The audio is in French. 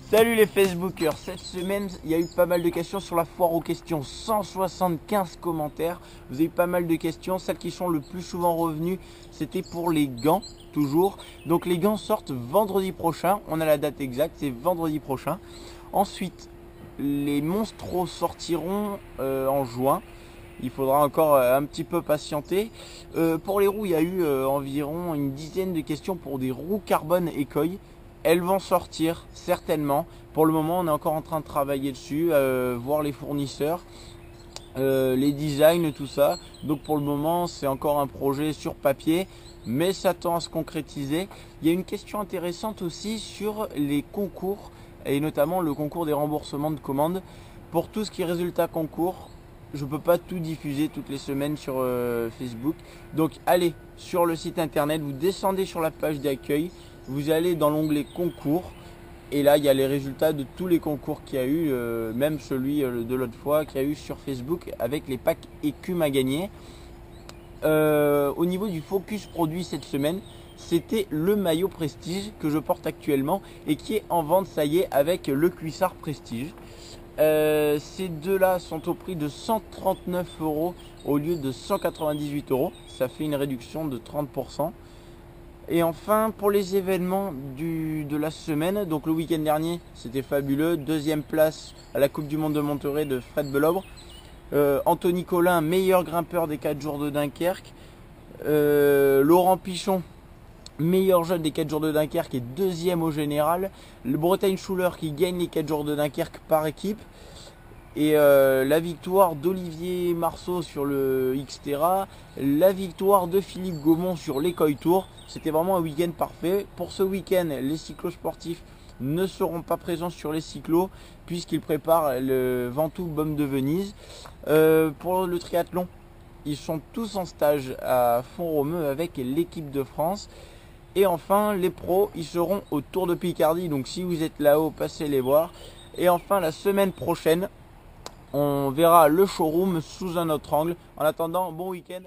Salut les Facebookers, cette semaine il y a eu pas mal de questions sur la foire aux questions, 175 commentaires, vous avez eu pas mal de questions, celles qui sont le plus souvent revenues c'était pour les gants, toujours, donc les gants sortent vendredi prochain, on a la date exacte, c'est vendredi prochain. Ensuite les monstros sortiront en juin, il faudra encore un petit peu patienter. Pour les roues il y a eu environ une dizaine de questions pour des roues carbone Ekoi. Elles vont sortir certainement. Pour le moment, on est encore en train de travailler dessus, voir les fournisseurs, les designs, tout ça. Donc pour le moment, c'est encore un projet sur papier, mais ça tend à se concrétiser. Il y a une question intéressante aussi sur les concours, et notamment le concours des remboursements de commandes. Pour tout ce qui est résultat concours, je ne peux pas tout diffuser toutes les semaines sur Facebook. Donc allez sur le site internet, vous descendez sur la page d'accueil, vous allez dans l'onglet concours et là il y a les résultats de tous les concours qu'il y a eu, même celui de l'autre fois qu'il y a eu sur Facebook avec les packs écumes à gagner. Au niveau du focus produit cette semaine, c'était le maillot Prestige que je porte actuellement et qui est en vente, ça y est, avec le cuissard Prestige. Ces deux-là sont au prix de 139 € au lieu de 198 €. Ça fait une réduction de 30%. Et enfin, pour les événements de la semaine, donc le week-end dernier, c'était fabuleux. Deuxième place à la Coupe du Monde de Monterrey de Fred Belobre. Anthony Collin, meilleur grimpeur des 4 jours de Dunkerque. Laurent Pichon, meilleur jeune des 4 jours de Dunkerque et deuxième au général. Le Bretagne Schuller qui gagne les 4 jours de Dunkerque par équipe. Et la victoire d'Olivier Marceau sur le Xterra, la victoire de Philippe Gaumont sur l'Ekoi Tour. C'était vraiment un week-end parfait. Pour ce week-end, les cyclosportifs ne seront pas présents sur les cyclos puisqu'ils préparent le Ventoux Baume de Venise. Pour le triathlon, ils sont tous en stage à Font-Romeu avec l'équipe de France. Et enfin, les pros, ils seront au Tour de Picardie. Donc si vous êtes là-haut, passez les voir. Et enfin, la semaine prochaine, on verra le showroom sous un autre angle. En attendant, bon week-end.